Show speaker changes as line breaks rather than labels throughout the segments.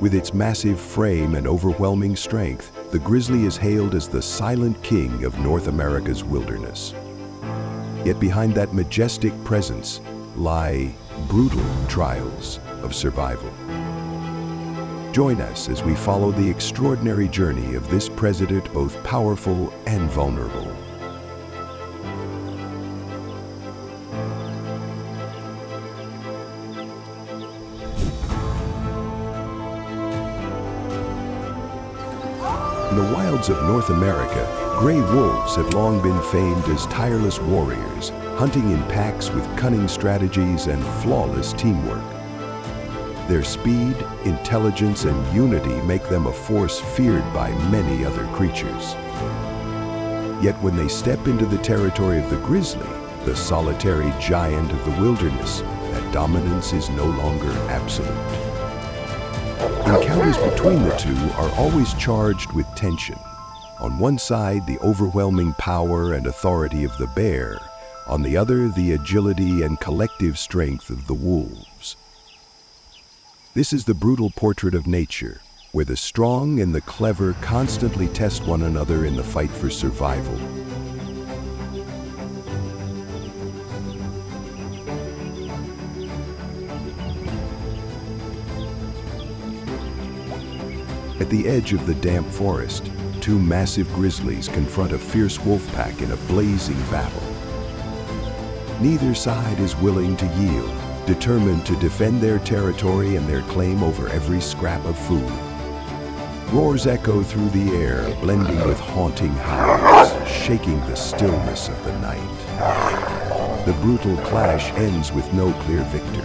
With its massive frame and overwhelming strength, the grizzly is hailed as the silent king of North America's wilderness. Yet behind that majestic presence lie brutal trials of survival. Join us as we follow the extraordinary journey of this predator, both powerful and vulnerable. In the wilds of North America, gray wolves have long been famed as tireless warriors, hunting in packs with cunning strategies and flawless teamwork. Their speed, intelligence, and unity make them a force feared by many other creatures. Yet when they step into the territory of the grizzly, the solitary giant of the wilderness, that dominance is no longer absolute. Encounters between the two are always charged with tension. On one side, the overwhelming power and authority of the bear. On the other, the agility and collective strength of the wolves. This is the brutal portrait of nature, where the strong and the clever constantly test one another in the fight for survival. At the edge of the damp forest, two massive grizzlies confront a fierce wolf pack in a blazing battle. Neither side is willing to yield, determined to defend their territory and their claim over every scrap of food. Roars echo through the air, blending with haunting howls, shaking the stillness of the night. The brutal clash ends with no clear victor.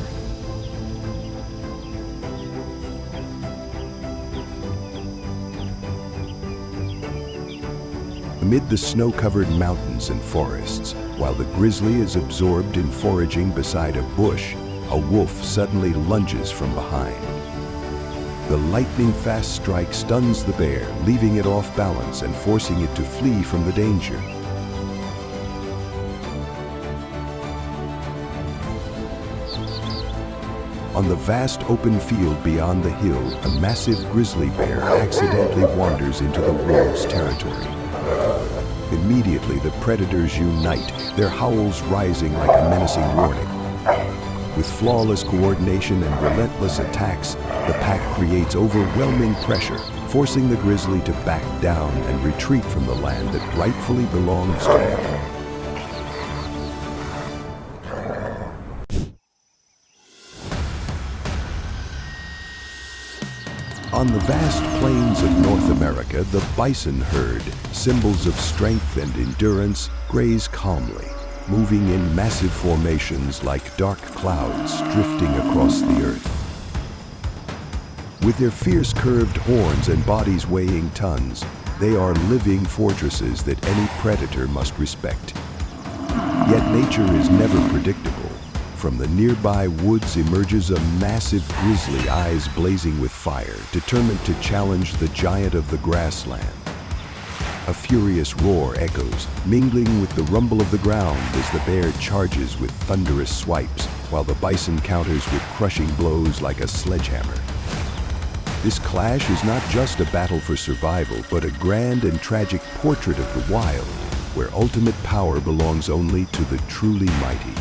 Amid the snow-covered mountains and forests, while the grizzly is absorbed in foraging beside a bush, a wolf suddenly lunges from behind. The lightning-fast strike stuns the bear, leaving it off balance and forcing it to flee from the danger. On the vast open field beyond the hill, a massive grizzly bear accidentally wanders into the wolves' territory. Immediately, the predators unite, their howls rising like a menacing warning. With flawless coordination and relentless attacks, the pack creates overwhelming pressure, forcing the grizzly to back down and retreat from the land that rightfully belongs to him. On the vast plains of North America, the bison herd, symbols of strength and endurance, graze calmly, moving in massive formations like dark clouds drifting across the earth. With their fierce curved horns and bodies weighing tons, they are living fortresses that any predator must respect. Yet nature is never predictable. From the nearby woods emerges a massive grizzly, eyes blazing with fire, determined to challenge the giant of the grassland. A furious roar echoes, mingling with the rumble of the ground as the bear charges with thunderous swipes, while the bison counters with crushing blows like a sledgehammer. This clash is not just a battle for survival, but a grand and tragic portrait of the wild, where ultimate power belongs only to the truly mighty.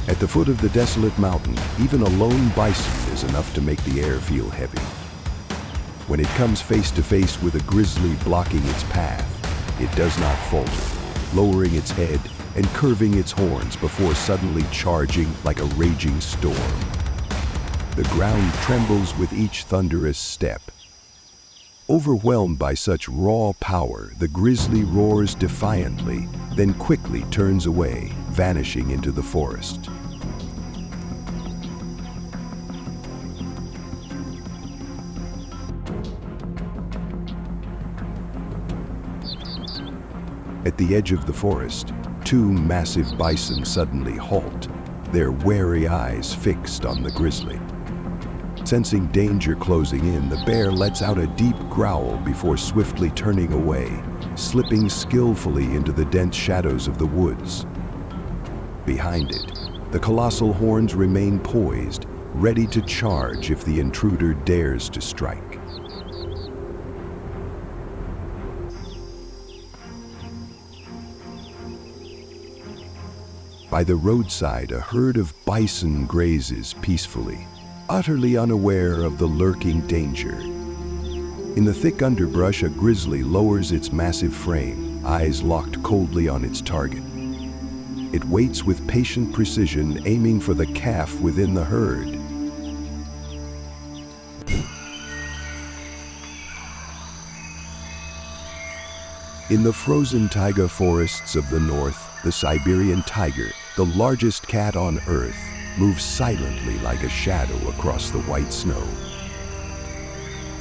At the foot of the desolate mountain, even a lone bison is enough to make the air feel heavy. When it comes face to face with a grizzly blocking its path, it does not falter, lowering its head and curving its horns before suddenly charging like a raging storm. The ground trembles with each thunderous step. Overwhelmed by such raw power, the grizzly roars defiantly, then quickly turns away, vanishing into the forest. At the edge of the forest, two massive bison suddenly halt, their wary eyes fixed on the grizzly. Sensing danger closing in, the bear lets out a deep growl before swiftly turning away, slipping skillfully into the dense shadows of the woods. Behind it, the colossal horns remain poised, ready to charge if the intruder dares to strike. By the roadside, a herd of bison grazes peacefully, utterly unaware of the lurking danger. In the thick underbrush, a grizzly lowers its massive frame, eyes locked coldly on its target. It waits with patient precision, aiming for the calf within the herd. In the frozen taiga forests of the north, the Siberian tiger, the largest cat on Earth, moves silently like a shadow across the white snow.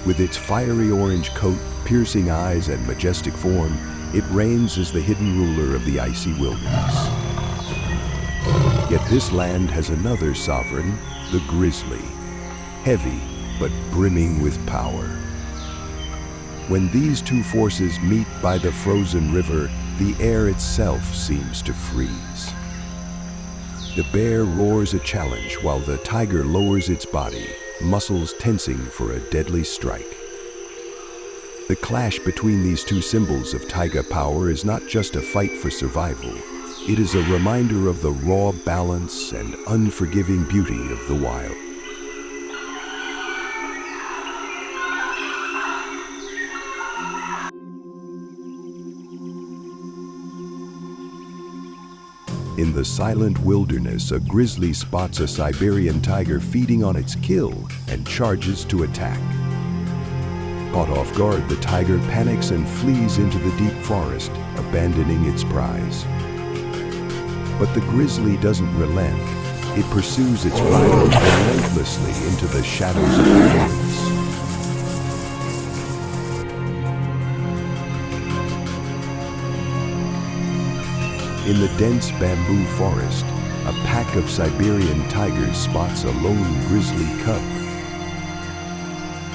With its fiery orange coat, piercing eyes, and majestic form, it reigns as the hidden ruler of the icy wilderness. Yet this land has another sovereign, the grizzly, heavy but brimming with power. When these two forces meet by the frozen river, the air itself seems to freeze. The bear roars a challenge while the tiger lowers its body, muscles tensing for a deadly strike. The clash between these two symbols of taiga power is not just a fight for survival. It is a reminder of the raw balance and unforgiving beauty of the wild. In the silent wilderness, a grizzly spots a Siberian tiger feeding on its kill and charges to attack. Caught off guard, the tiger panics and flees into the deep forest, abandoning its prize. But the grizzly doesn't relent. It pursues its rival relentlessly into the shadows of the woods. In the dense bamboo forest, a pack of Siberian tigers spots a lone grizzly cub.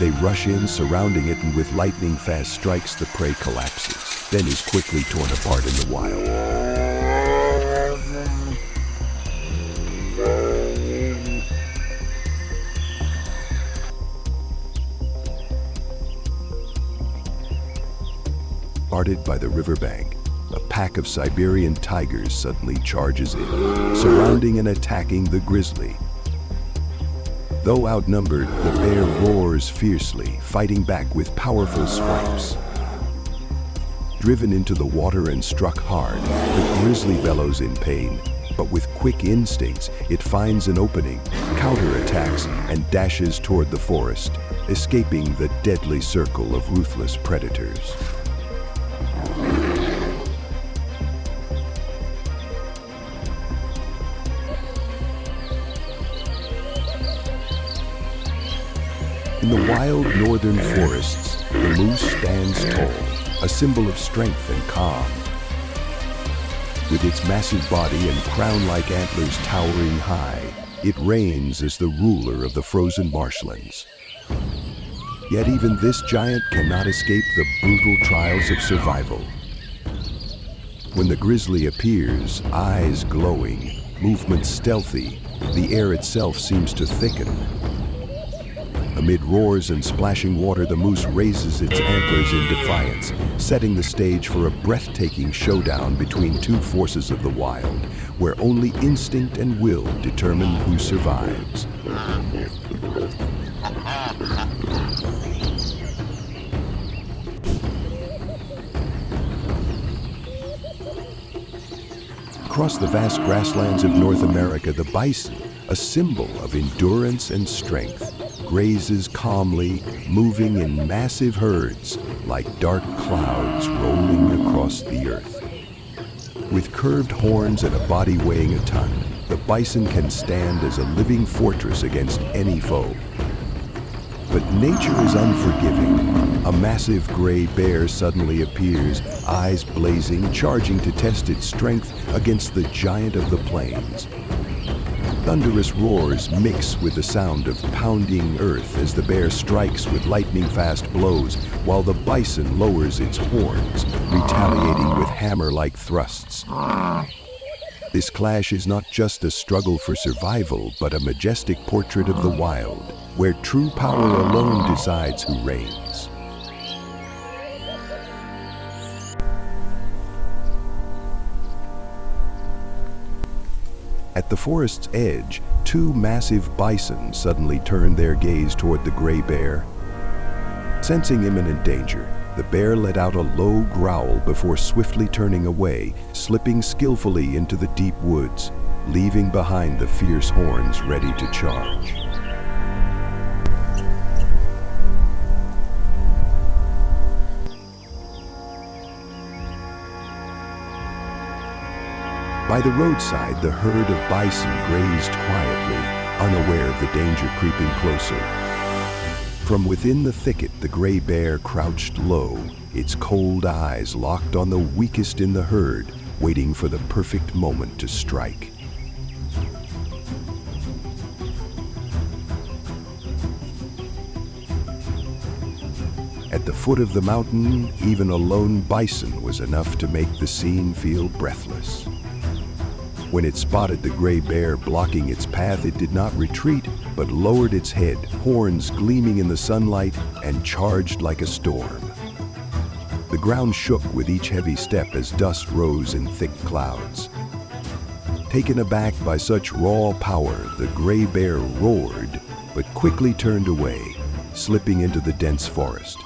They rush in, surrounding it, and with lightning-fast strikes, the prey collapses, then is quickly torn apart in the wild. Guarded by the riverbank, a pack of Siberian tigers suddenly charges in, surrounding and attacking the grizzly. Though outnumbered, the bear roars fiercely, fighting back with powerful swipes. Driven into the water and struck hard, the grizzly bellows in pain, but with quick instincts, it finds an opening, counterattacks, and dashes toward the forest, escaping the deadly circle of ruthless predators. In the wild northern forests, the moose stands tall, a symbol of strength and calm. With its massive body and crown-like antlers towering high, it reigns as the ruler of the frozen marshlands. Yet even this giant cannot escape the brutal trials of survival. When the grizzly appears, eyes glowing, movements stealthy, the air itself seems to thicken. Amid roars and splashing water, the moose raises its antlers in defiance, setting the stage for a breathtaking showdown between two forces of the wild, where only instinct and will determine who survives. Across the vast grasslands of North America, the bison, a symbol of endurance and strength, grazes calmly, moving in massive herds like dark clouds rolling across the earth. With curved horns and a body weighing a ton, the bison can stand as a living fortress against any foe. But nature is unforgiving. A massive gray bear suddenly appears, eyes blazing, charging to test its strength against the giant of the plains. Thunderous roars mix with the sound of pounding earth as the bear strikes with lightning-fast blows, while the bison lowers its horns, retaliating with hammer-like thrusts. This clash is not just a struggle for survival, but a majestic portrait of the wild, where true power alone decides who reigns. At the forest's edge, two massive bison suddenly turn their gaze toward the gray bear. Sensing imminent danger, the bear let out a low growl before swiftly turning away, slipping skillfully into the deep woods, leaving behind the fierce horns ready to charge. By the roadside, the herd of bison grazed quietly, unaware of the danger creeping closer. From within the thicket, the gray bear crouched low, its cold eyes locked on the weakest in the herd, waiting for the perfect moment to strike. At the foot of the mountain, even a lone bison was enough to make the scene feel breathless. When it spotted the gray bear blocking its path, it did not retreat, but lowered its head, horns gleaming in the sunlight, and charged like a storm. The ground shook with each heavy step as dust rose in thick clouds. Taken aback by such raw power, the gray bear roared, but quickly turned away, slipping into the dense forest.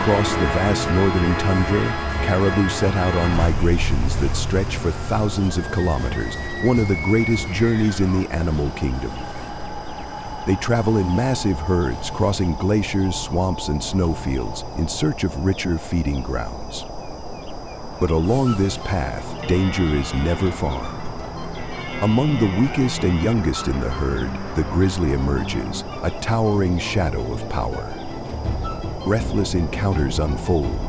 Across the vast northern tundra, caribou set out on migrations that stretch for thousands of kilometers, one of the greatest journeys in the animal kingdom. They travel in massive herds, crossing glaciers, swamps, and snowfields in search of richer feeding grounds. But along this path, danger is never far. Among the weakest and youngest in the herd, the grizzly emerges, a towering shadow of power. Breathless encounters unfold.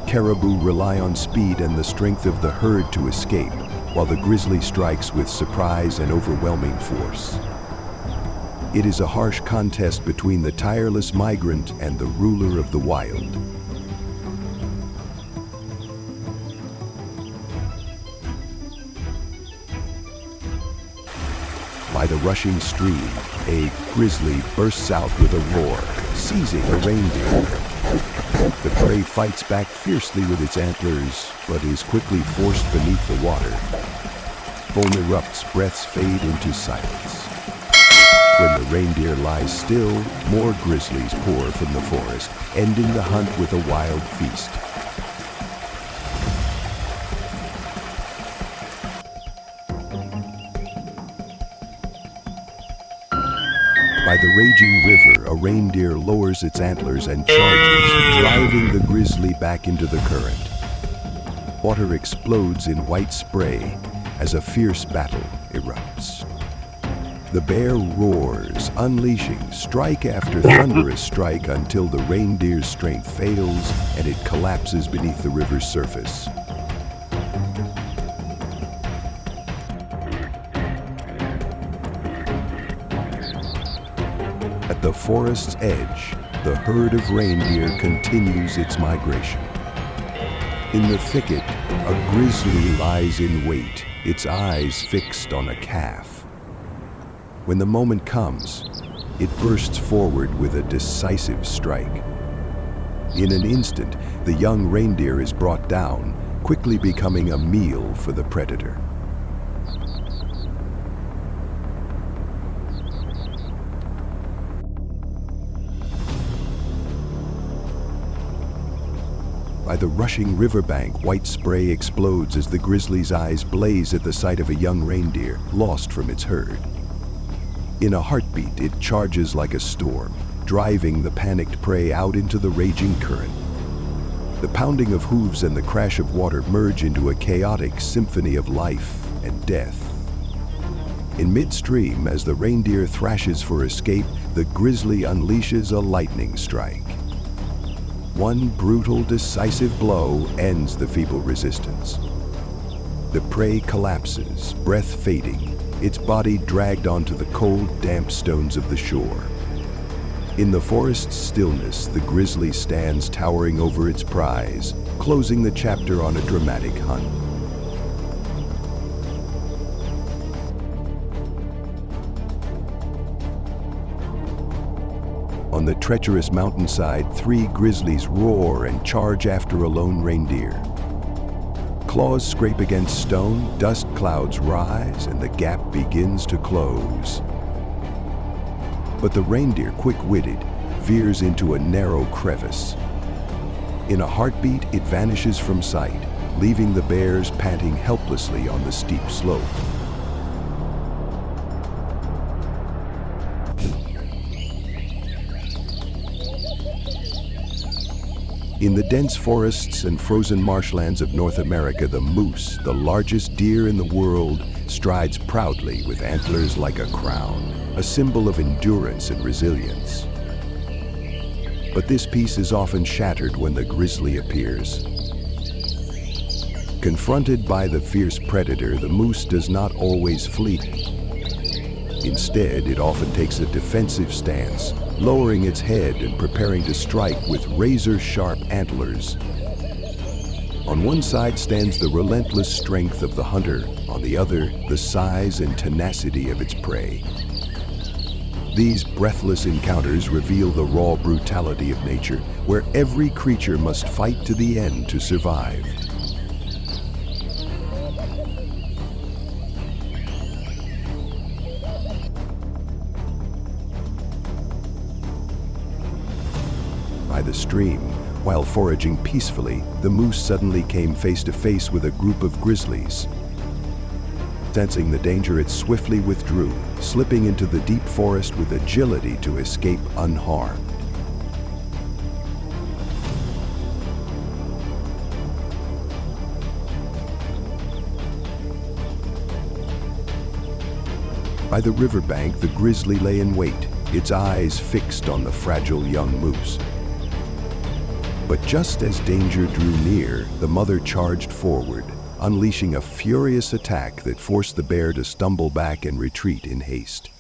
Caribou rely on speed and the strength of the herd to escape, while the grizzly strikes with surprise and overwhelming force. It is a harsh contest between the tireless migrant and the ruler of the wild. By the rushing stream, a grizzly bursts out with a roar, seizing a reindeer. The prey fights back fiercely with its antlers, but is quickly forced beneath the water. Foam erupts, breaths fade into silence. When the reindeer lies still, more grizzlies pour from the forest, ending the hunt with a wild feast. By the raging river, a reindeer lowers its antlers and charges, driving the grizzly back into the current. Water explodes in white spray as a fierce battle erupts. The bear roars, unleashing strike after thunderous strike until the reindeer's strength fails and it collapses beneath the river's surface. At the forest's edge, the herd of reindeer continues its migration. In the thicket, a grizzly lies in wait, its eyes fixed on a calf. When the moment comes, it bursts forward with a decisive strike. In an instant, the young reindeer is brought down, quickly becoming a meal for the predator. By the rushing riverbank, white spray explodes as the grizzly's eyes blaze at the sight of a young reindeer lost from its herd. In a heartbeat, it charges like a storm, driving the panicked prey out into the raging current. The pounding of hooves and the crash of water merge into a chaotic symphony of life and death. In midstream, as the reindeer thrashes for escape, the grizzly unleashes a lightning strike. One brutal, decisive blow ends the feeble resistance. The prey collapses, breath fading, its body dragged onto the cold, damp stones of the shore. In the forest's stillness, the grizzly stands towering over its prize, closing the chapter on a dramatic hunt. On the treacherous mountainside, 3 grizzlies roar and charge after a lone reindeer. Claws scrape against stone, dust clouds rise, and the gap begins to close. But the reindeer, quick-witted, veers into a narrow crevice. In a heartbeat, it vanishes from sight, leaving the bears panting helplessly on the steep slope. In the dense forests and frozen marshlands of North America, the moose, the largest deer in the world, strides proudly with antlers like a crown, a symbol of endurance and resilience. But this peace is often shattered when the grizzly appears. Confronted by the fierce predator, the moose does not always flee. Instead, it often takes a defensive stance, lowering its head and preparing to strike with razor-sharp antlers. On one side stands the relentless strength of the hunter, on the other, the size and tenacity of its prey. These breathless encounters reveal the raw brutality of nature, where every creature must fight to the end to survive. By the stream, while foraging peacefully, the moose suddenly came face to face with a group of grizzlies. Sensing the danger, it swiftly withdrew, slipping into the deep forest with agility to escape unharmed. By the riverbank, the grizzly lay in wait, its eyes fixed on the fragile young moose. But just as danger drew near, the mother charged forward, unleashing a furious attack that forced the bear to stumble back and retreat in haste.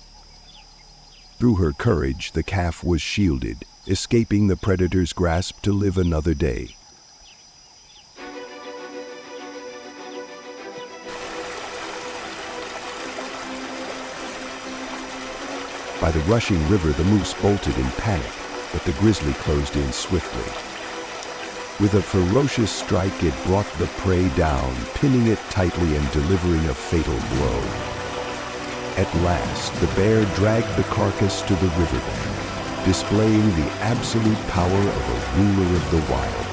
Through her courage, the calf was shielded, escaping the predator's grasp to live another day. By the rushing river, the moose bolted in panic, but the grizzly closed in swiftly. With a ferocious strike, it brought the prey down, pinning it tightly and delivering a fatal blow. At last, the bear dragged the carcass to the riverbank, displaying the absolute power of a ruler of the wild.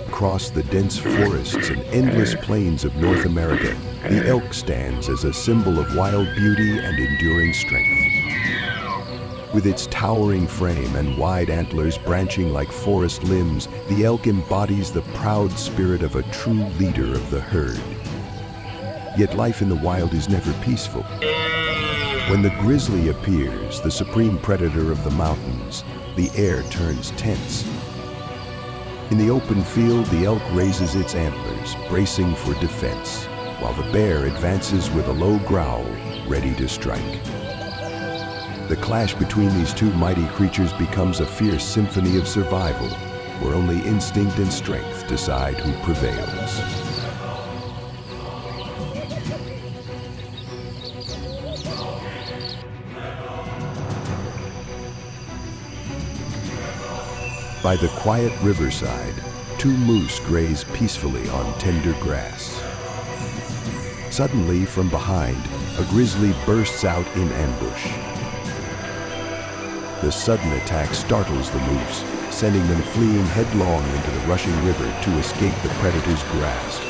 Across the dense forests and endless plains of North America, the elk stands as a symbol of wild beauty and enduring strength. With its towering frame and wide antlers branching like forest limbs, the elk embodies the proud spirit of a true leader of the herd. Yet life in the wild is never peaceful. When the grizzly appears, the supreme predator of the mountains, the air turns tense. In the open field, the elk raises its antlers, bracing for defense, while the bear advances with a low growl, ready to strike. The clash between these two mighty creatures becomes a fierce symphony of survival, where only instinct and strength decide who prevails. By the quiet riverside, 2 moose graze peacefully on tender grass. Suddenly, from behind, a grizzly bursts out in ambush. The sudden attack startles the moose, sending them fleeing headlong into the rushing river to escape the predator's grasp.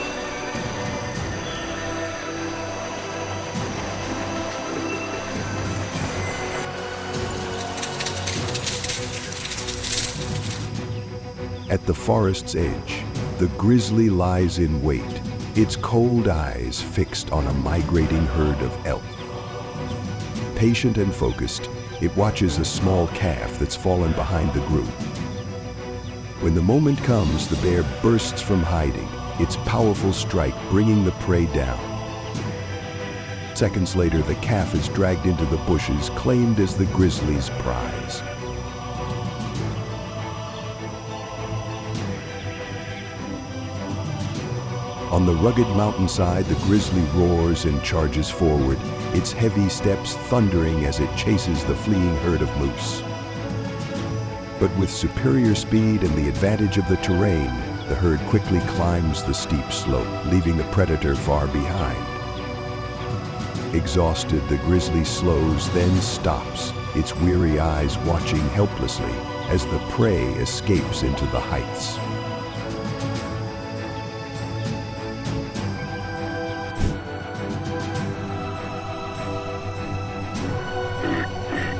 At the forest's edge, the grizzly lies in wait, its cold eyes fixed on a migrating herd of elk. Patient and focused, it watches a small calf that's fallen behind the group. When the moment comes, the bear bursts from hiding, its powerful strike bringing the prey down. Seconds later, the calf is dragged into the bushes, claimed as the grizzly's prize. On the rugged mountainside, the grizzly roars and charges forward, its heavy steps thundering as it chases the fleeing herd of moose. But with superior speed and the advantage of the terrain, the herd quickly climbs the steep slope, leaving the predator far behind. Exhausted, the grizzly slows, then stops, its weary eyes watching helplessly as the prey escapes into the heights.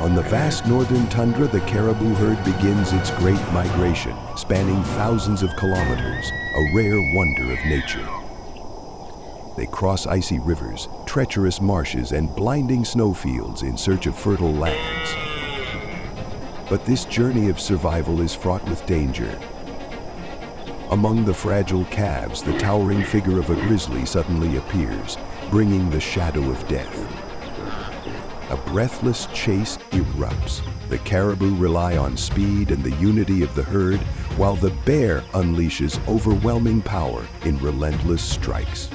On the vast northern tundra, the caribou herd begins its great migration, spanning thousands of kilometers, a rare wonder of nature. They cross icy rivers, treacherous marshes, and blinding snowfields in search of fertile lands. But this journey of survival is fraught with danger. Among the fragile calves, the towering figure of a grizzly suddenly appears, bringing the shadow of death. A breathless chase erupts. The caribou rely on speed and the unity of the herd, while the bear unleashes overwhelming power in relentless strikes.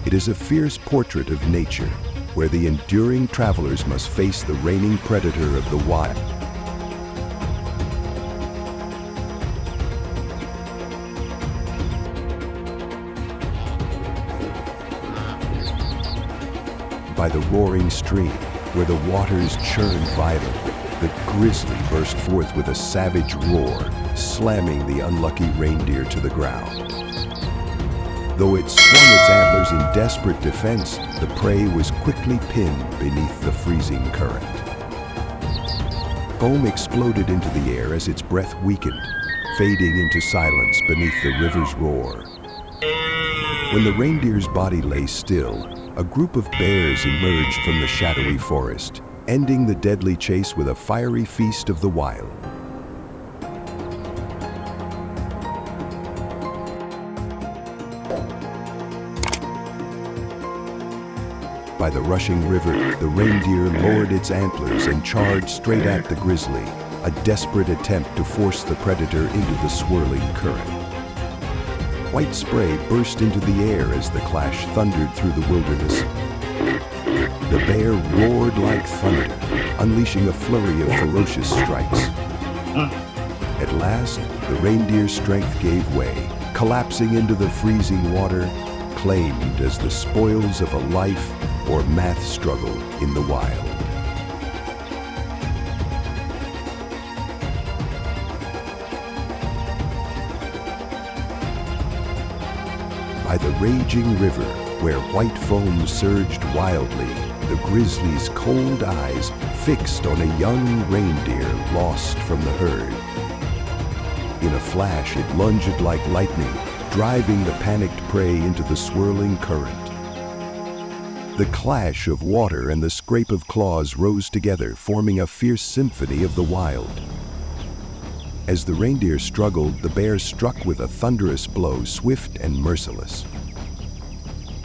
It is a fierce portrait of nature, where the enduring travelers must face the reigning predator of the wild. By the roaring stream, where the waters churn violently, the grizzly burst forth with a savage roar, slamming the unlucky reindeer to the ground. Though it swung its antlers in desperate defense, the prey was quickly pinned beneath the freezing current. Foam exploded into the air as its breath weakened, fading into silence beneath the river's roar. When the reindeer's body lay still, a group of bears emerged from the shadowy forest, ending the deadly chase with a fiery feast of the wild. By the rushing river, the reindeer lowered its antlers and charged straight at the grizzly, a desperate attempt to force the predator into the swirling current. White spray burst into the air as the clash thundered through the wilderness. The bear roared like thunder, unleashing a flurry of ferocious strikes. At last, the reindeer's strength gave way, collapsing into the freezing water, claimed as the spoils of a life or math struggle in the wild. By the raging river, where white foam surged wildly, the grizzly's cold eyes fixed on a young reindeer lost from the herd. In a flash, it lunged like lightning, driving the panicked prey into the swirling current. The clash of water and the scrape of claws rose together, forming a fierce symphony of the wild. As the reindeer struggled, the bear struck with a thunderous blow, swift and merciless.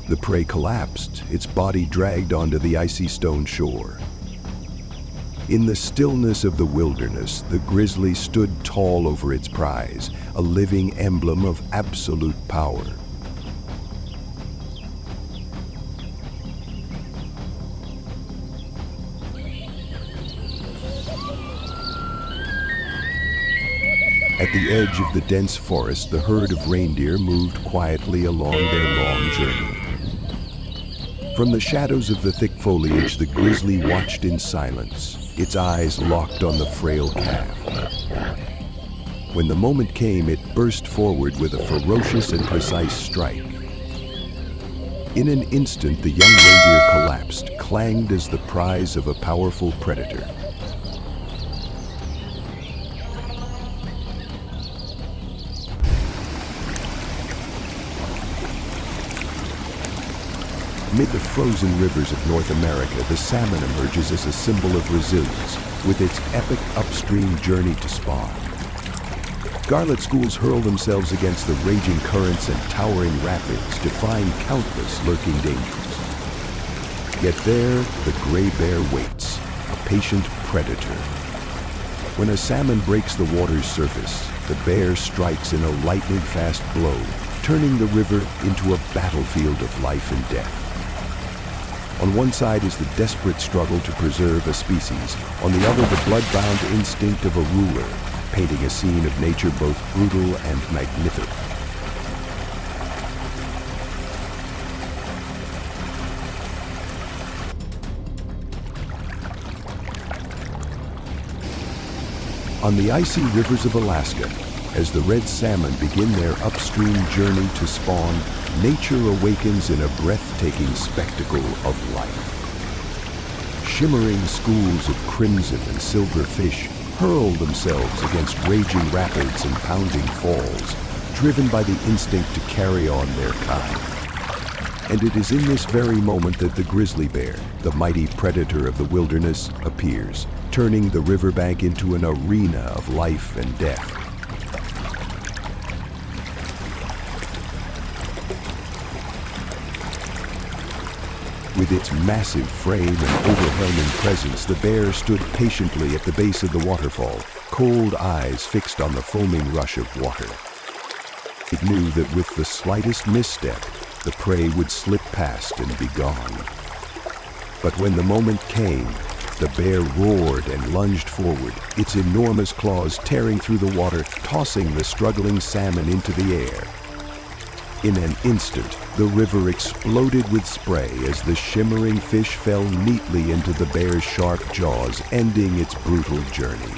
The prey collapsed, its body dragged onto the icy stone shore. In the stillness of the wilderness, the grizzly stood tall over its prize, a living emblem of absolute power. At the edge of the dense forest, the herd of reindeer moved quietly along their long journey. From the shadows of the thick foliage, the grizzly watched in silence, its eyes locked on the frail calf. When the moment came, it burst forward with a ferocious and precise strike. In an instant, the young reindeer collapsed, clanged as the prize of a powerful predator. Amid the frozen rivers of North America, the salmon emerges as a symbol of resilience, with its epic upstream journey to spawn. Scarlet schools hurl themselves against the raging currents and towering rapids, defying countless lurking dangers. Yet there, the gray bear waits, a patient predator. When a salmon breaks the water's surface, the bear strikes in a lightning-fast blow, turning the river into a battlefield of life and death. On one side is the desperate struggle to preserve a species, on the other the blood-bound instinct of a ruler, painting a scene of nature both brutal and magnificent. On the icy rivers of Alaska, as the red salmon begin their upstream journey to spawn, nature awakens in a breathtaking spectacle of life. Shimmering schools of crimson and silver fish hurl themselves against raging rapids and pounding falls, driven by the instinct to carry on their kind. And it is in this very moment that the grizzly bear, the mighty predator of the wilderness, appears, turning the riverbank into an arena of life and death. With its massive frame and overwhelming presence, the bear stood patiently at the base of the waterfall, cold eyes fixed on the foaming rush of water. It knew that with the slightest misstep, the prey would slip past and be gone. But when the moment came, the bear roared and lunged forward, its enormous claws tearing through the water, tossing the struggling salmon into the air. In an instant, the river exploded with spray as the shimmering fish fell neatly into the bear's sharp jaws, ending its brutal journey.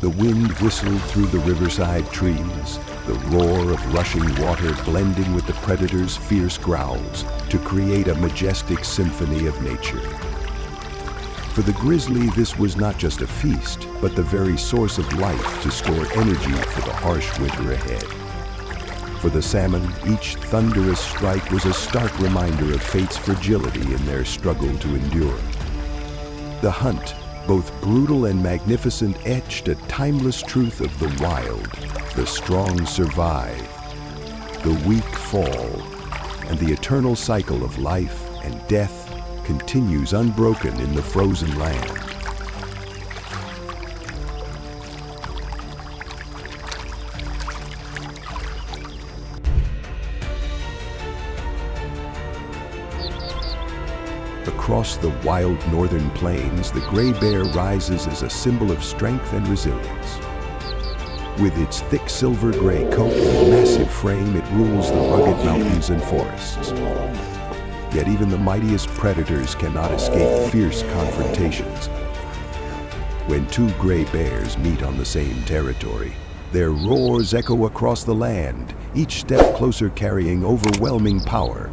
The wind whistled through the riverside trees, the roar of rushing water blending with the predator's fierce growls to create a majestic symphony of nature. For the grizzly, this was not just a feast, but the very source of life to store energy for the harsh winter ahead. For the salmon, each thunderous strike was a stark reminder of fate's fragility in their struggle to endure. The hunt, both brutal and magnificent, etched a timeless truth of the wild. The strong survive, the weak fall, and the eternal cycle of life and death continues unbroken in the frozen land. Across the wild northern plains, the gray bear rises as a symbol of strength and resilience. With its thick silver-gray coat and massive frame, it rules the rugged mountains and forests. Yet even the mightiest predators cannot escape fierce confrontations. When two gray bears meet on the same territory, their roars echo across the land, each step closer carrying overwhelming power.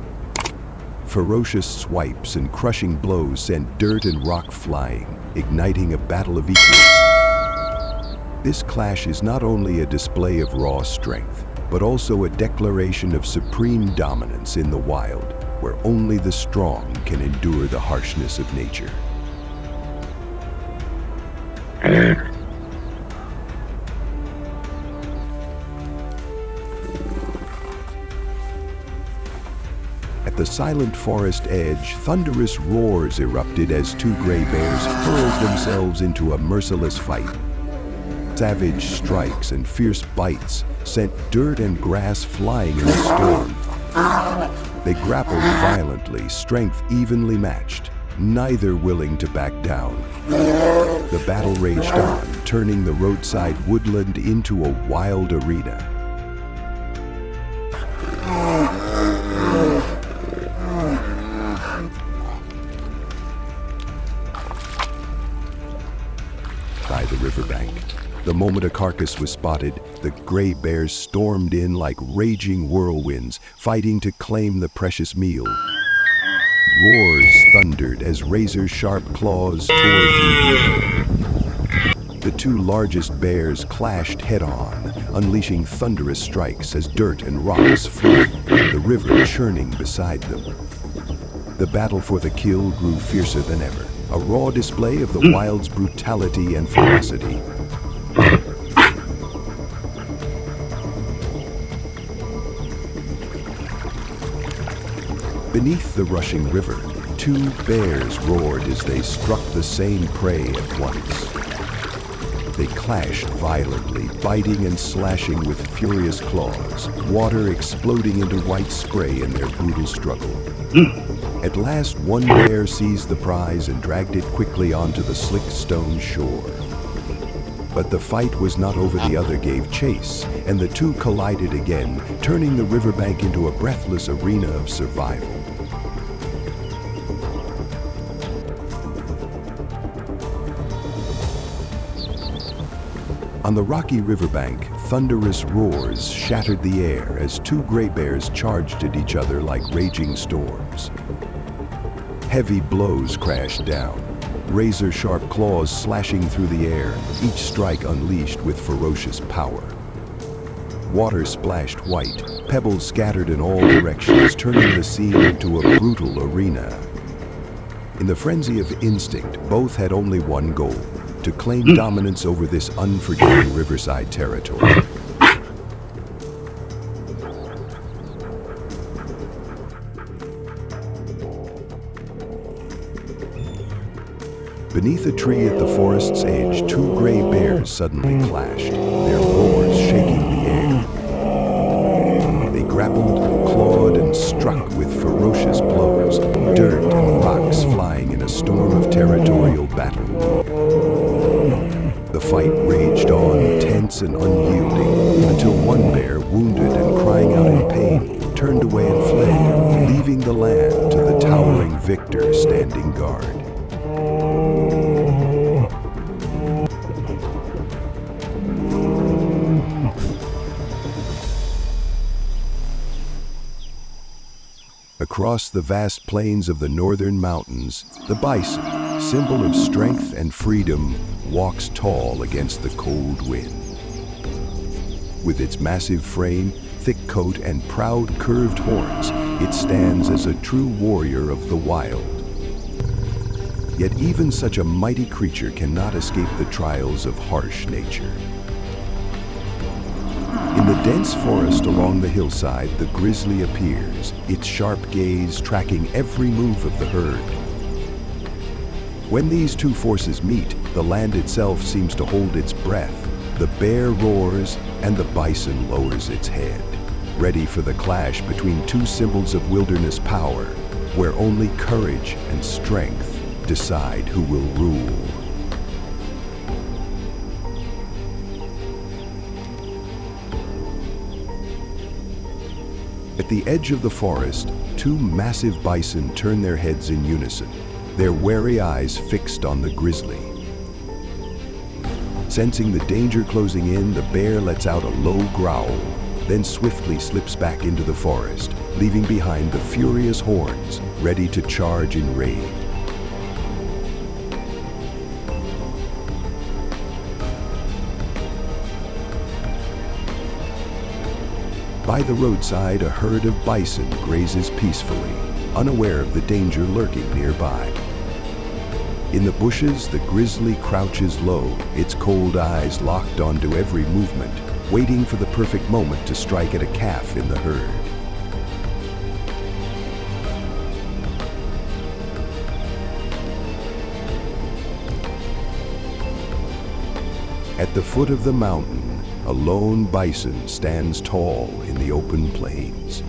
Ferocious swipes and crushing blows send dirt and rock flying, igniting a battle of equals. This clash is not only a display of raw strength, but also a declaration of supreme dominance in the wild, where only the strong can endure the harshness of nature. At the silent forest edge, thunderous roars erupted as two gray bears hurled themselves into a merciless fight. Savage strikes and fierce bites sent dirt and grass flying in a storm. They grappled violently, strength evenly matched, neither willing to back down. The battle raged on, turning the roadside woodland into a wild arena. By the riverbank, the moment a carcass was spotted, the gray bears stormed in like raging whirlwinds, fighting to claim the precious meal. Roars thundered as razor-sharp claws tore through the air. The two largest bears clashed head-on, unleashing thunderous strikes as dirt and rocks flew, the river churning beside them. The battle for the kill grew fiercer than ever, a raw display of the wild's brutality and ferocity. Beneath the rushing river, two bears roared as they struck the same prey at once. They clashed violently, biting and slashing with furious claws, water exploding into white spray in their brutal struggle. At last, one bear seized the prize and dragged it quickly onto the slick stone shore. But the fight was not over. The other gave chase, and the two collided again, turning the riverbank into a breathless arena of survival. On the rocky riverbank, thunderous roars shattered the air as two gray bears charged at each other like raging storms. Heavy blows crashed down, razor-sharp claws slashing through the air, each strike unleashed with ferocious power. Water splashed white, pebbles scattered in all directions, turning the scene into a brutal arena. In the frenzy of instinct, both had only one goal: to claim dominance over this unforgiving riverside territory. Beneath a tree at the forest's edge, two gray bears suddenly clashed, their roars shaking the air. They grappled, clawed, and struck with ferocious blows, dirt and rocks flying in a storm of territorial battle. The fight raged on, tense and unyielding, until one bear, wounded and crying out in pain, turned away and fled, leaving the land to the towering victor standing guard. Across the vast plains of the northern mountains, the bison, symbol of strength and freedom, walks tall against the cold wind. With its massive frame, thick coat, and proud curved horns, it stands as a true warrior of the wild. Yet even such a mighty creature cannot escape the trials of harsh nature. In the dense forest along the hillside, the grizzly appears, its sharp gaze tracking every move of the herd. When these two forces meet, the land itself seems to hold its breath. The bear roars and the bison lowers its head, ready for the clash between two symbols of wilderness power, where only courage and strength decide who will rule. At the edge of the forest, two massive bison turn their heads in unison, their wary eyes fixed on the grizzly. Sensing the danger closing in, the bear lets out a low growl, then swiftly slips back into the forest, leaving behind the furious horns, ready to charge in rage. By the roadside, a herd of bison grazes peacefully, unaware of the danger lurking nearby. In the bushes, the grizzly crouches low, its cold eyes locked onto every movement, waiting for the perfect moment to strike at a calf in the herd. At the foot of the mountain, a lone bison stands tall in the open plains.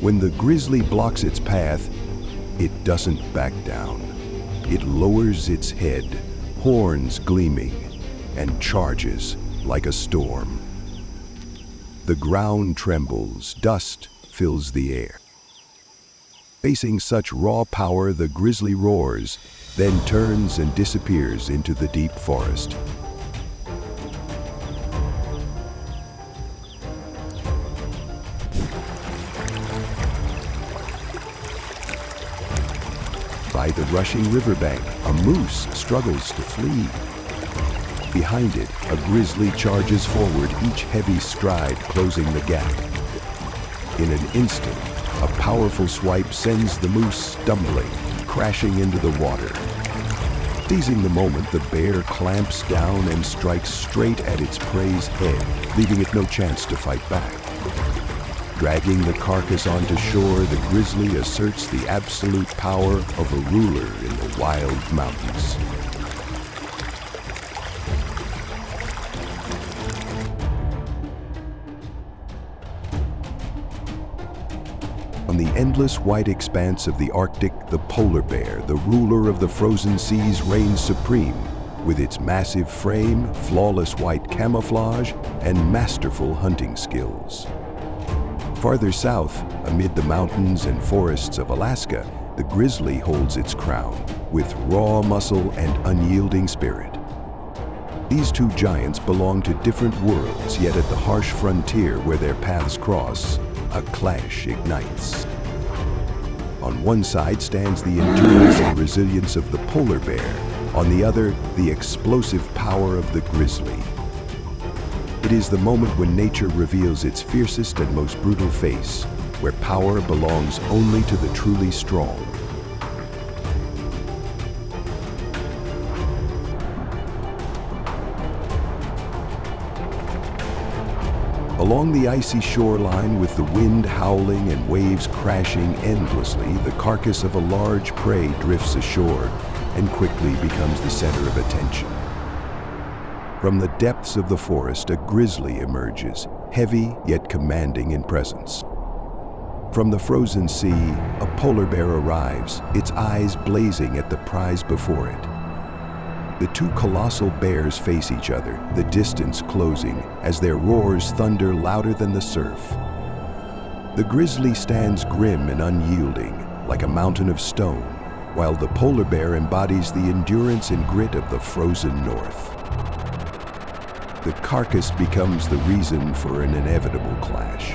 When the grizzly blocks its path, it doesn't back down. It lowers its head, horns gleaming, and charges like a storm. The ground trembles, dust fills the air. Facing such raw power, the grizzly roars, then turns and disappears into the deep forest. By the rushing riverbank, a moose struggles to flee. Behind it, a grizzly charges forward, each heavy stride closing the gap. In an instant, a powerful swipe sends the moose stumbling, crashing into the water. Seizing the moment, the bear clamps down and strikes straight at its prey's head, leaving it no chance to fight back. Dragging the carcass onto shore, the grizzly asserts the absolute power of a ruler in the wild mountains. On the endless white expanse of the Arctic, the polar bear, the ruler of the frozen seas, reigns supreme, with its massive frame, flawless white camouflage, and masterful hunting skills. Farther south, amid the mountains and forests of Alaska, the grizzly holds its crown, with raw muscle and unyielding spirit. These two giants belong to different worlds, yet at the harsh frontier where their paths cross, a clash ignites. On one side stands the endurance and resilience of the polar bear, on the other, the explosive power of the grizzly. It is the moment when nature reveals its fiercest and most brutal face, where power belongs only to the truly strong. Along the icy shoreline, with the wind howling and waves crashing endlessly, the carcass of a large prey drifts ashore and quickly becomes the center of attention. From the depths of the forest, a grizzly emerges, heavy yet commanding in presence. From the frozen sea, a polar bear arrives, its eyes blazing at the prize before it. The two colossal bears face each other, the distance closing as their roars thunder louder than the surf. The grizzly stands grim and unyielding, like a mountain of stone, while the polar bear embodies the endurance and grit of the frozen north. The carcass becomes the reason for an inevitable clash.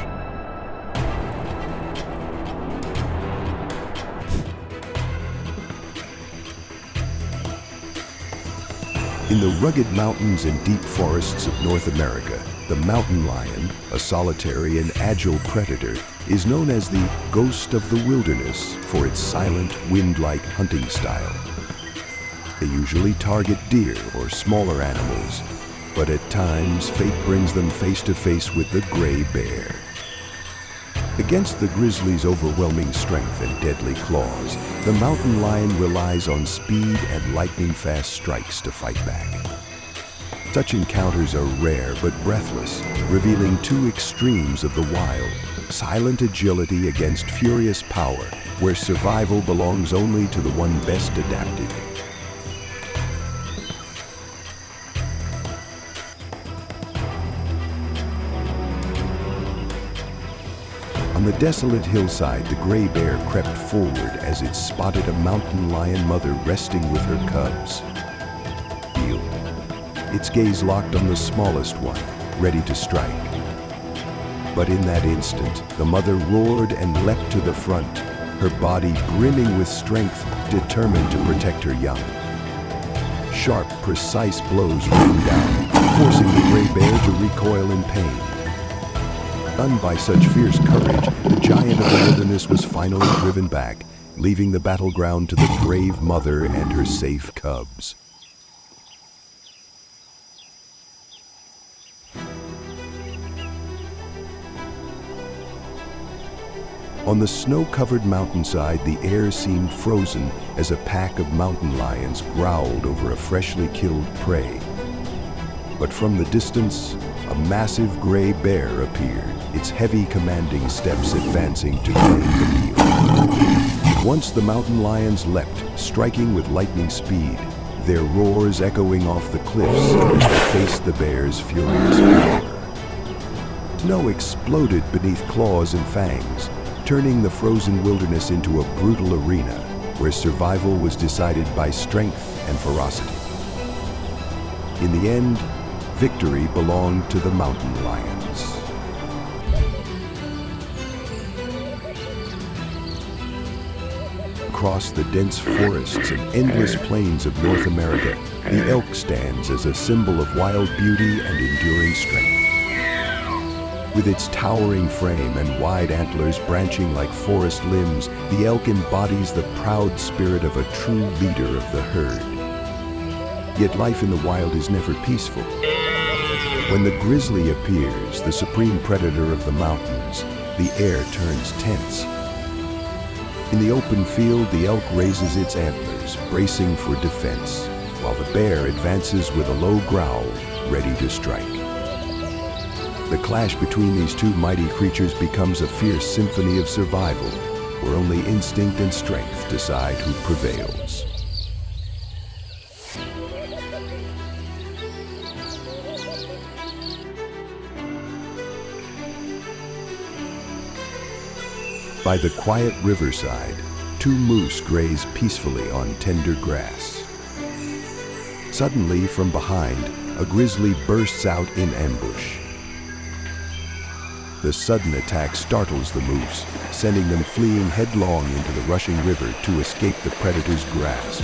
In the rugged mountains and deep forests of North America, the mountain lion, a solitary and agile predator, is known as the ghost of the wilderness for its silent, wind-like hunting style. They usually target deer or smaller animals, but at times fate brings them face to face with the gray bear. Against the grizzly's overwhelming strength and deadly claws, the mountain lion relies on speed and lightning-fast strikes to fight back. Such encounters are rare but breathless, revealing two extremes of the wild: silent agility against furious power, where survival belongs only to the one best adapted. On the desolate hillside, the gray bear crept forward as it spotted a mountain lion mother resting with her cubs. Its gaze locked on the smallest one, ready to strike. But in that instant, the mother roared and leapt to the front, her body brimming with strength, determined to protect her young. Sharp, precise blows rained down, forcing the gray bear to recoil in pain. Stunned by such fierce courage, the giant of the wilderness was finally driven back, leaving the battleground to the brave mother and her safe cubs. On the snow-covered mountainside, the air seemed frozen as a pack of mountain lions growled over a freshly killed prey. But from the distance, a massive gray bear appeared, its heavy commanding steps advancing to claim the meal. Once the mountain lions leapt, striking with lightning speed, their roars echoing off the cliffs as they faced the bear's furious power. Snow exploded beneath claws and fangs, turning the frozen wilderness into a brutal arena where survival was decided by strength and ferocity. In the end, victory belonged to the mountain lions. across the dense forests and endless plains of North America, the elk stands as a symbol of wild beauty and enduring strength. With its towering frame and wide antlers branching like forest limbs, the elk embodies the proud spirit of a true leader of the herd. Yet life in the wild is never peaceful. When the grizzly appears, the supreme predator of the mountains, the air turns tense. In the open field, the elk raises its antlers, bracing for defense, while the bear advances with a low growl, ready to strike. The clash between these two mighty creatures becomes a fierce symphony of survival, where only instinct and strength decide who prevails. By the quiet riverside, two moose graze peacefully on tender grass. Suddenly, from behind, a grizzly bursts out in ambush. The sudden attack startles the moose, sending them fleeing headlong into the rushing river to escape the predator's grasp.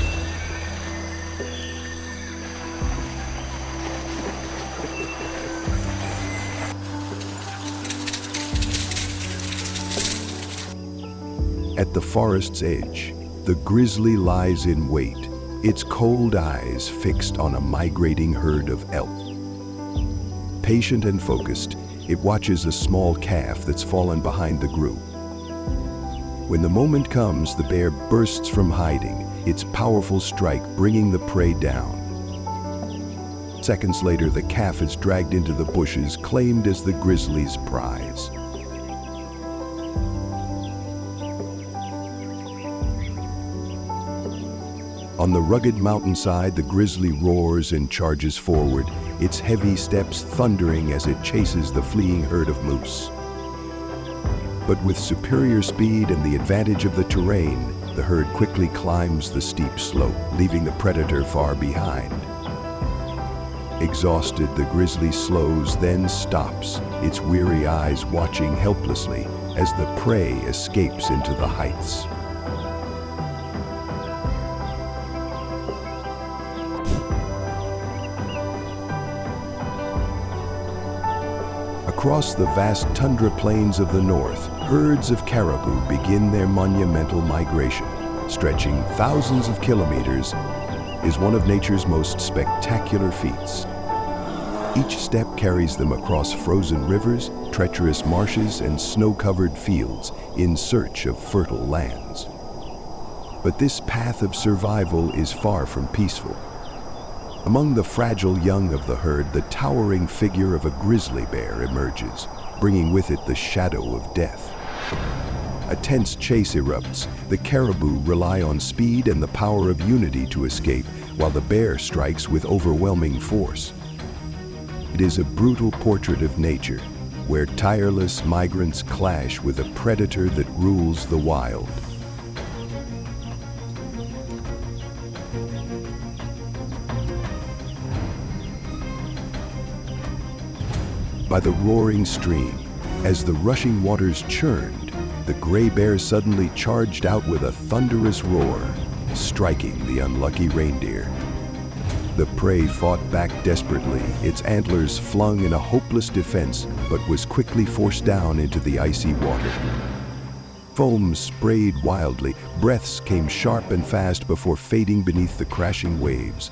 At the forest's edge, the grizzly lies in wait, its cold eyes fixed on a migrating herd of elk. Patient and focused, it watches a small calf that's fallen behind the group. When the moment comes, the bear bursts from hiding, its powerful strike bringing the prey down. Seconds later, the calf is dragged into the bushes, claimed as the grizzly's prize. On the rugged mountainside, the grizzly roars and charges forward, its heavy steps thundering as it chases the fleeing herd of moose. But with superior speed and the advantage of the terrain, the herd quickly climbs the steep slope, leaving the predator far behind. Exhausted, the grizzly slows, then stops, its weary eyes watching helplessly as the prey escapes into the heights. Across the vast tundra plains of the north, herds of caribou begin their monumental migration. Stretching thousands of kilometers, is one of nature's most spectacular feats. Each step carries them across frozen rivers, treacherous marshes, and snow-covered fields in search of fertile lands. But this path of survival is far from peaceful. Among the fragile young of the herd, the towering figure of a grizzly bear emerges, bringing with it the shadow of death. A tense chase erupts. The caribou rely on speed and the power of unity to escape, while the bear strikes with overwhelming force. It is a brutal portrait of nature, where tireless migrants clash with a predator that rules the wild. By the roaring stream, as the rushing waters churned, the gray bear suddenly charged out with a thunderous roar, striking the unlucky reindeer. The prey fought back desperately, its antlers flung in a hopeless defense, but was quickly forced down into the icy water. Foam sprayed wildly, breaths came sharp and fast before fading beneath the crashing waves.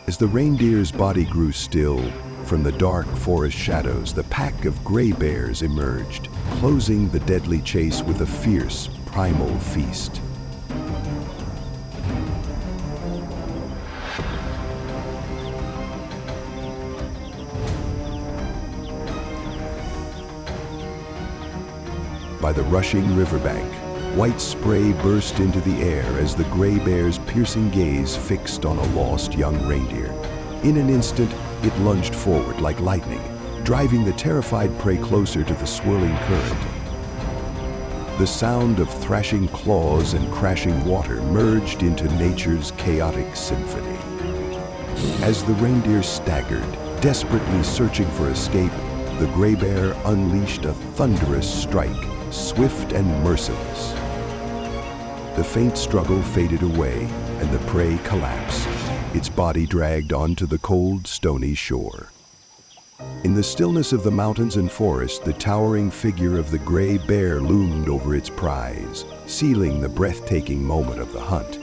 As the reindeer's body grew still, from the dark forest shadows, the pack of gray bears emerged, closing the deadly chase with a fierce, primal feast. By the rushing riverbank, white spray burst into the air as the gray bear's piercing gaze fixed on a lost young reindeer. In an instant, it lunged forward like lightning, driving the terrified prey closer to the swirling current. The sound of thrashing claws and crashing water merged into nature's chaotic symphony. As the reindeer staggered, desperately searching for escape, the gray bear unleashed a thunderous strike, swift and merciless. the faint struggle faded away and the prey collapsed, its body dragged onto the cold, stony shore. In the stillness of the mountains and forest, the towering figure of the gray bear loomed over its prize, sealing the breathtaking moment of the hunt.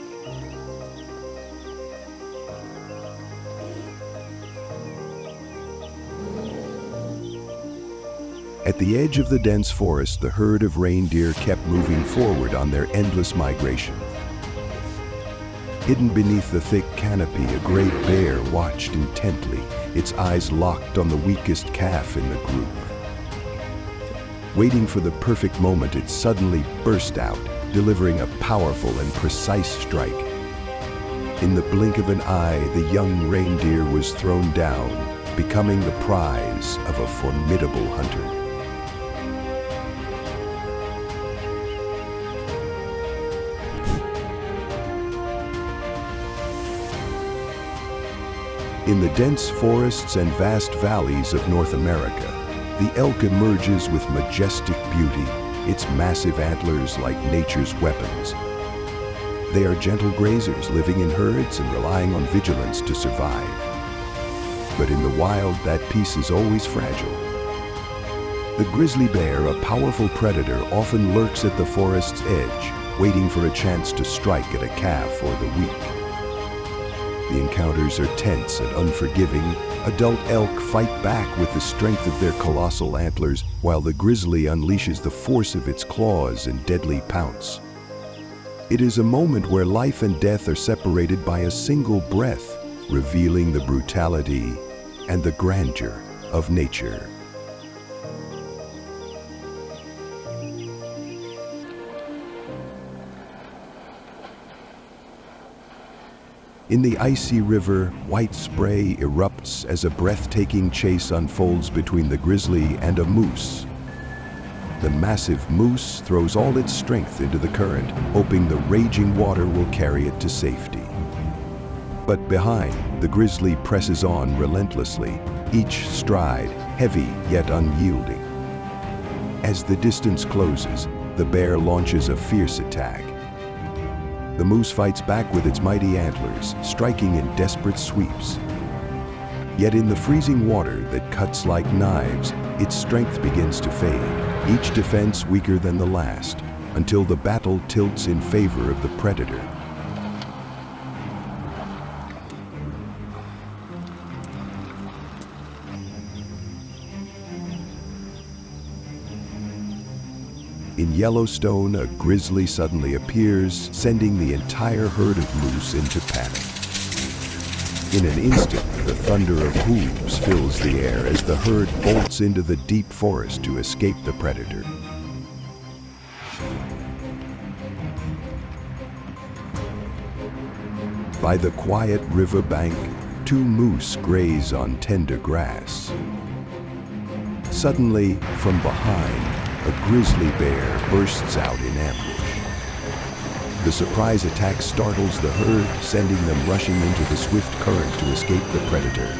At the edge of the dense forest, the herd of reindeer kept moving forward on their endless migration. Hidden beneath the thick canopy, a great bear watched intently, its eyes locked on the weakest calf in the group. Waiting for the perfect moment, it suddenly burst out, delivering a powerful and precise strike. In the blink of an eye, the young reindeer was thrown down, becoming the prize of a formidable hunter. In the dense forests and vast valleys of North America, the elk emerges with majestic beauty, its massive antlers like nature's weapons. They are gentle grazers living in herds and relying on vigilance to survive. But in the wild, that peace is always fragile. The grizzly bear, a powerful predator, often lurks at the forest's edge, waiting for a chance to strike at a calf or the weak. The encounters are tense and unforgiving. Adult elk fight back with the strength of their colossal antlers, while the grizzly unleashes the force of its claws and deadly pounce. It is a moment where life and death are separated by a single breath, revealing the brutality and the grandeur of nature. In the icy river, white spray erupts as a breathtaking chase unfolds between the grizzly and a moose. The massive moose throws all its strength into the current, hoping the raging water will carry it to safety. But behind, the grizzly presses on relentlessly, each stride heavy yet unyielding. As the distance closes, the bear launches a fierce attack. The moose fights back with its mighty antlers, striking in desperate sweeps. Yet in the freezing water that cuts like knives, its strength begins to fade, each defense weaker than the last, until the battle tilts in favor of the predator. In Yellowstone, a grizzly suddenly appears, sending the entire herd of moose into panic. In an instant, the thunder of hooves fills the air as the herd bolts into the deep forest to escape the predator. By the quiet riverbank, two moose graze on tender grass. Suddenly, from behind, a grizzly bear bursts out in ambush. The surprise attack startles the herd, sending them rushing into the swift current to escape the predator.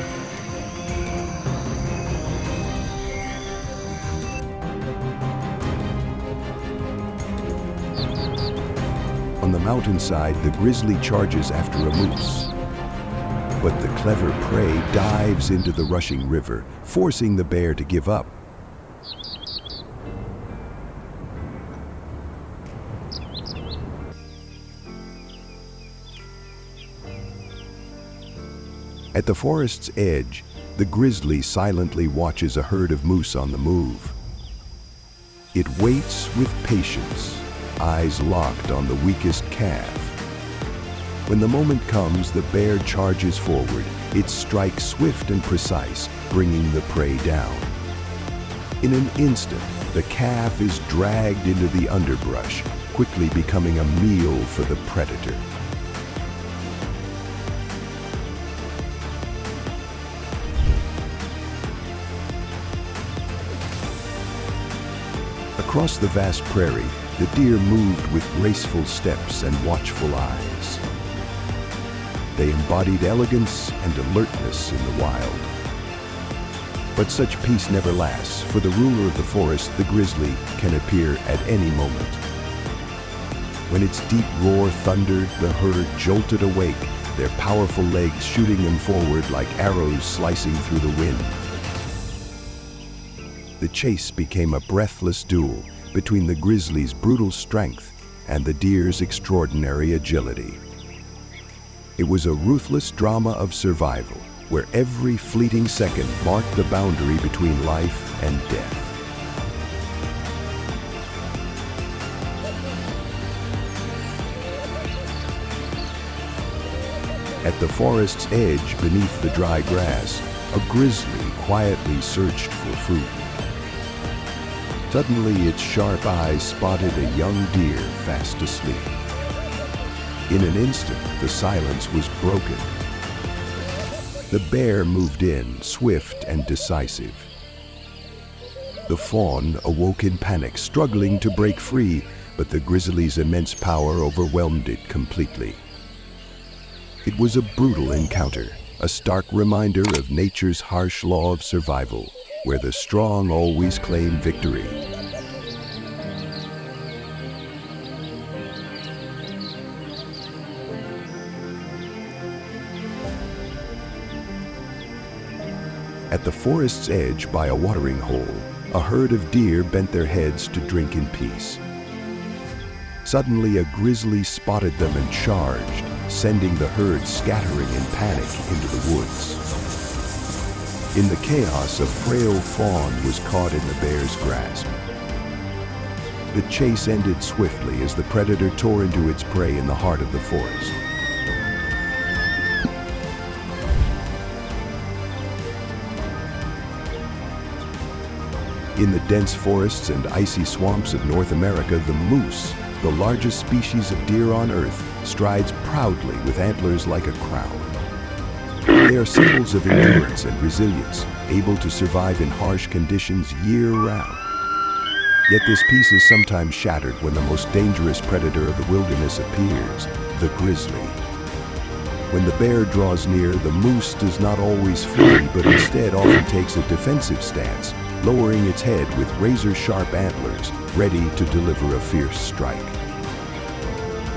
On the mountainside, the grizzly charges after a moose. But the clever prey dives into the rushing river, forcing the bear to give up. At the forest's edge, the grizzly silently watches a herd of moose on the move. It waits with patience, eyes locked on the weakest calf. When the moment comes, the bear charges forward, its strike swift and precise, bringing the prey down. In an instant, the calf is dragged into the underbrush, quickly becoming a meal for the predator. Across the vast prairie, the deer moved with graceful steps and watchful eyes. They embodied elegance and alertness in the wild. But such peace never lasts, for the ruler of the forest, the grizzly, can appear at any moment. When its deep roar thundered, the herd jolted awake, their powerful legs shooting them forward like arrows slicing through the wind. The chase became a breathless duel between the grizzly's brutal strength and the deer's extraordinary agility. It was a ruthless drama of survival, where every fleeting second marked the boundary between life and death. At the forest's edge, beneath the dry grass, a grizzly quietly searched for food. Suddenly, its sharp eyes spotted a young deer fast asleep. In an instant, the silence was broken. The bear moved in, swift and decisive. The fawn awoke in panic, struggling to break free, but the grizzly's immense power overwhelmed it completely. It was a brutal encounter, a stark reminder of nature's harsh law of survival, where the strong always claim victory. At the forest's edge by a watering hole, a herd of deer bent their heads to drink in peace. Suddenly, a grizzly spotted them and charged, sending the herd scattering in panic into the woods. In the chaos, a frail fawn was caught in the bear's grasp. The chase ended swiftly as the predator tore into its prey in the heart of the forest. In the dense forests and icy swamps of North America, the moose, the largest species of deer on Earth, strides proudly with antlers like a crown. They are symbols of endurance and resilience, able to survive in harsh conditions year-round. Yet this peace is sometimes shattered when the most dangerous predator of the wilderness appears, the grizzly. When the bear draws near, the moose does not always flee, but instead often takes a defensive stance, lowering its head with razor-sharp antlers, ready to deliver a fierce strike.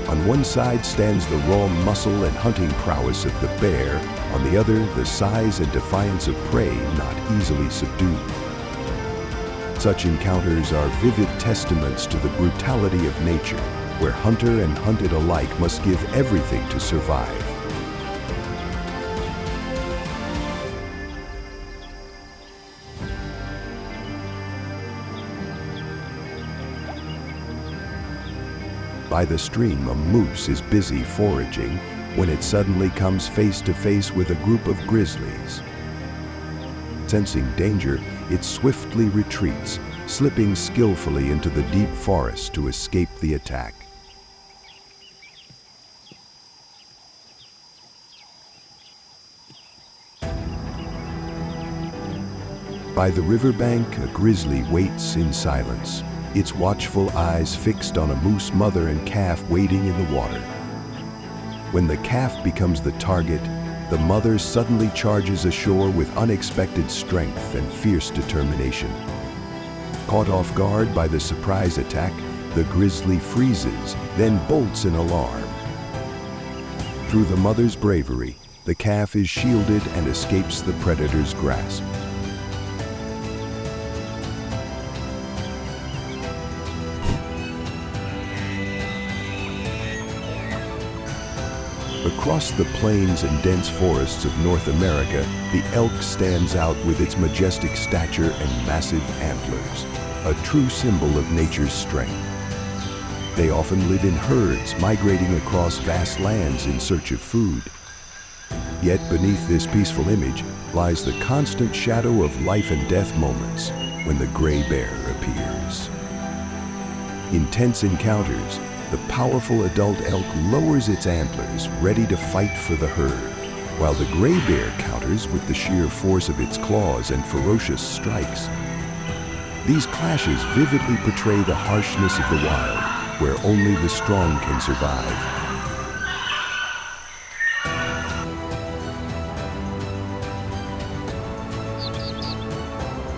On one side stands the raw muscle and hunting prowess of the bear, on the other, the size and defiance of prey not easily subdued. Such encounters are vivid testaments to the brutality of nature, where hunter and hunted alike must give everything to survive. By the stream, a moose is busy foraging when it suddenly comes face to face with a group of grizzlies. Sensing danger, it swiftly retreats, slipping skillfully into the deep forest to escape the attack. By the riverbank, a grizzly waits in silence, its watchful eyes fixed on a moose mother and calf wading in the water. When the calf becomes the target, the mother suddenly charges ashore with unexpected strength and fierce determination. Caught off guard by the surprise attack, the grizzly freezes, then bolts in alarm. Through the mother's bravery, the calf is shielded and escapes the predator's grasp. Across the plains and dense forests of North America, the elk stands out with its majestic stature and massive antlers, a true symbol of nature's strength. They often live in herds, migrating across vast lands in search of food. Yet beneath this peaceful image lies the constant shadow of life and death moments when the gray bear appears. In tense encounters, the powerful adult elk lowers its antlers, ready to fight for the herd, while the gray bear counters with the sheer force of its claws and ferocious strikes. These clashes vividly portray the harshness of the wild, where only the strong can survive.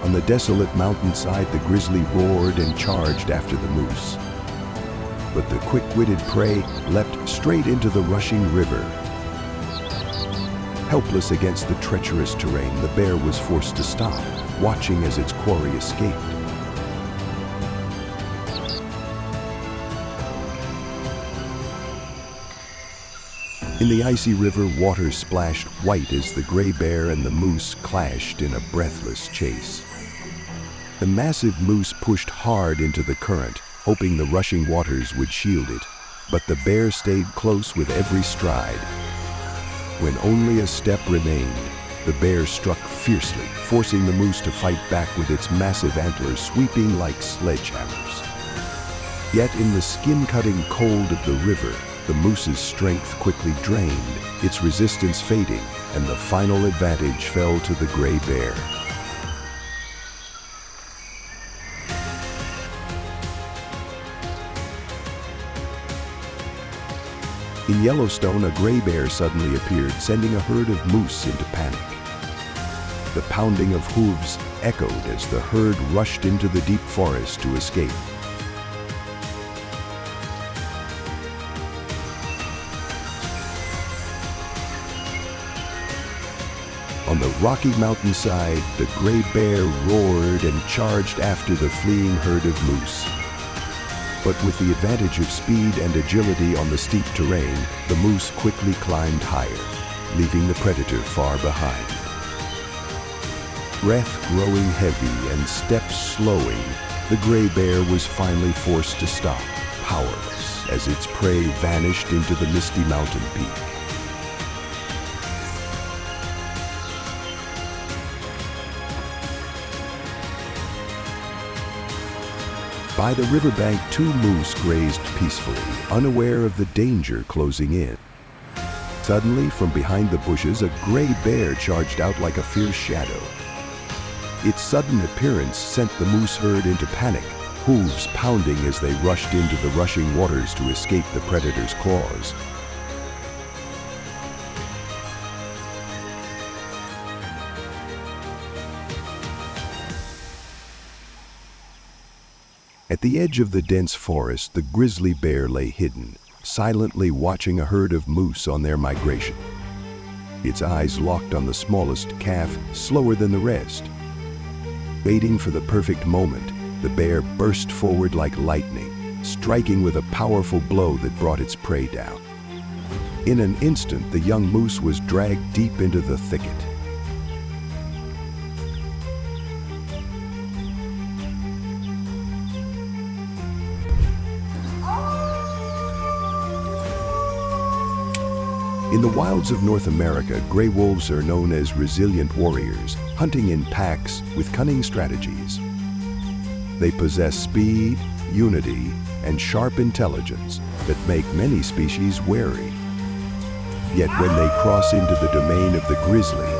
On the desolate mountainside, the grizzly roared and charged after the moose. but the quick-witted prey leapt straight into the rushing river. Helpless against the treacherous terrain, the bear was forced to stop, watching as its quarry escaped. In the icy river, water splashed white as the gray bear and the moose clashed in a breathless chase. The massive moose pushed hard into the current, hoping the rushing waters would shield it, but the bear stayed close with every stride. When only a step remained, the bear struck fiercely, forcing the moose to fight back with its massive antlers sweeping like sledgehammers. Yet in the skin-cutting cold of the river, the moose's strength quickly drained, its resistance fading, and the final advantage fell to the gray bear. In Yellowstone, a gray bear suddenly appeared, sending a herd of moose into panic. The pounding of hooves echoed as the herd rushed into the deep forest to escape. On the rocky mountainside, the gray bear roared and charged after the fleeing herd of moose. But with the advantage of speed and agility on the steep terrain, the moose quickly climbed higher, leaving the predator far behind. Breath growing heavy and steps slowing, the gray bear was finally forced to stop, powerless, as its prey vanished into the misty mountain peak. By the riverbank, two moose grazed peacefully, unaware of the danger closing in. Suddenly, from behind the bushes, a gray bear charged out like a fierce shadow. Its sudden appearance sent the moose herd into panic, hooves pounding as they rushed into the rushing waters to escape the predator's claws. At the edge of the dense forest, the grizzly bear lay hidden, silently watching a herd of moose on their migration. Its eyes locked on the smallest calf, slower than the rest. Waiting for the perfect moment, the bear burst forward like lightning, striking with a powerful blow that brought its prey down. In an instant, the young moose was dragged deep into the thicket. In the wilds of North America, gray wolves are known as resilient warriors, hunting in packs with cunning strategies. They possess speed, unity, and sharp intelligence that make many species wary. Yet when they cross into the domain of the grizzly,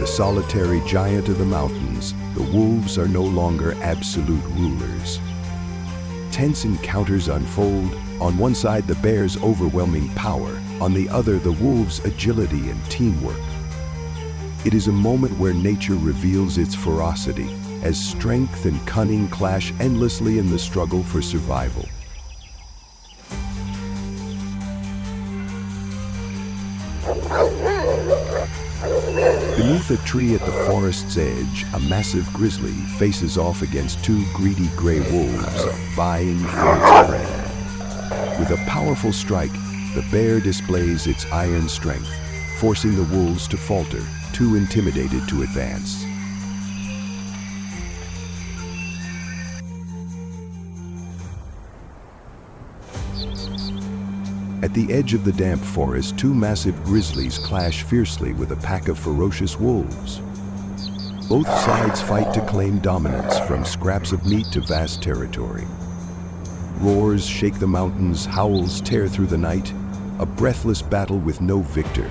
the solitary giant of the mountains, the wolves are no longer absolute rulers. Tense encounters unfold. On one side, the bear's overwhelming power. On the other, the wolves' agility and teamwork. It is a moment where nature reveals its ferocity, as strength and cunning clash endlessly in the struggle for survival. Beneath a tree at the forest's edge, a massive grizzly faces off against two greedy gray wolves, vying for its prey. With a powerful strike, the bear displays its iron strength, forcing the wolves to falter, too intimidated to advance. At the edge of the damp forest, two massive grizzlies clash fiercely with a pack of ferocious wolves. Both sides fight to claim dominance, from scraps of meat to vast territory. Roars shake the mountains, howls tear through the night, a breathless battle with no victor,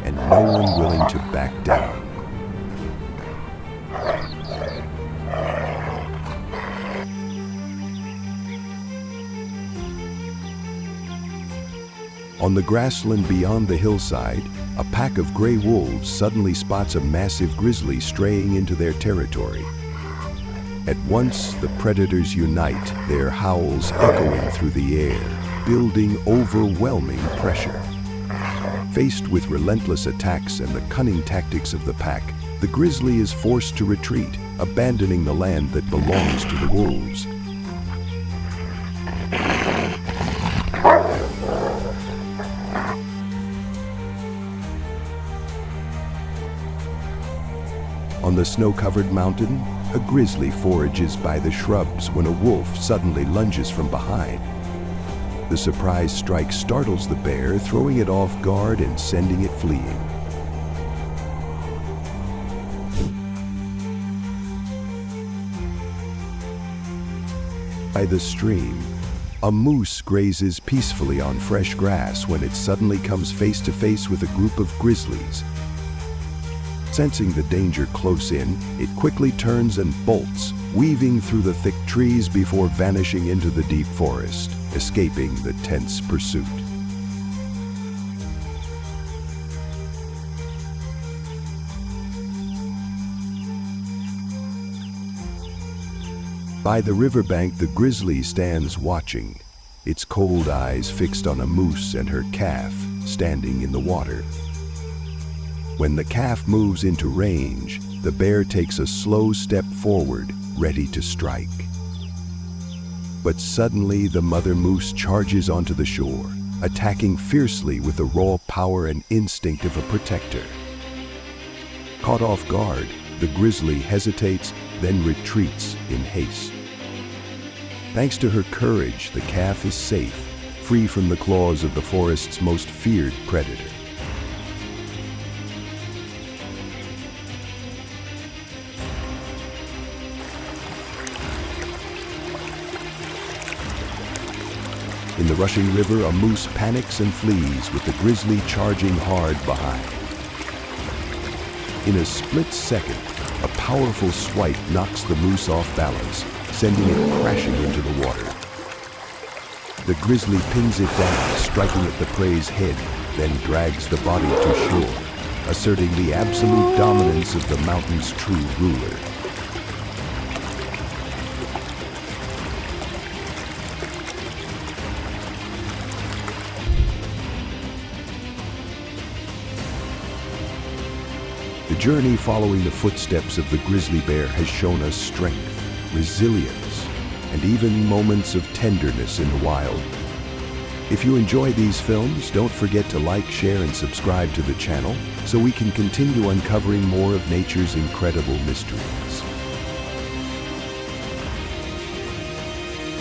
and no one willing to back down. On the grassland beyond the hillside, a pack of gray wolves suddenly spots a massive grizzly straying into their territory. At once, the predators unite, their howls echoing through the air. building overwhelming pressure. Faced with relentless attacks and the cunning tactics of the pack, the grizzly is forced to retreat, abandoning the land that belongs to the wolves. On the snow-covered mountain, a grizzly forages by the shrubs when a wolf suddenly lunges from behind. The surprise strike startles the bear, throwing it off guard and sending it fleeing. By the stream, a moose grazes peacefully on fresh grass when it suddenly comes face to face with a group of grizzlies. Sensing the danger close in, it quickly turns and bolts, weaving through the thick trees before vanishing into the deep forest, escaping the tense pursuit. By the riverbank, the grizzly stands watching, its cold eyes fixed on a moose and her calf standing in the water. When the calf moves into range, the bear takes a slow step forward, ready to strike. But suddenly the mother moose charges onto the shore, attacking fiercely with the raw power and instinct of a protector. Caught off guard, the grizzly hesitates, then retreats in haste. Thanks to her courage, the calf is safe, free from the claws of the forest's most feared predator. In the rushing river, a moose panics and flees, with the grizzly charging hard behind. In a split second, a powerful swipe knocks the moose off balance, sending it crashing into the water. The grizzly pins it down, striking at the prey's head, then drags the body to shore, asserting the absolute dominance of the mountain's true ruler. The journey following the footsteps of the grizzly bear has shown us strength, resilience, and even moments of tenderness in the wild. If you enjoy these films, don't forget to like, share, and subscribe to the channel so we can continue uncovering more of nature's incredible mysteries.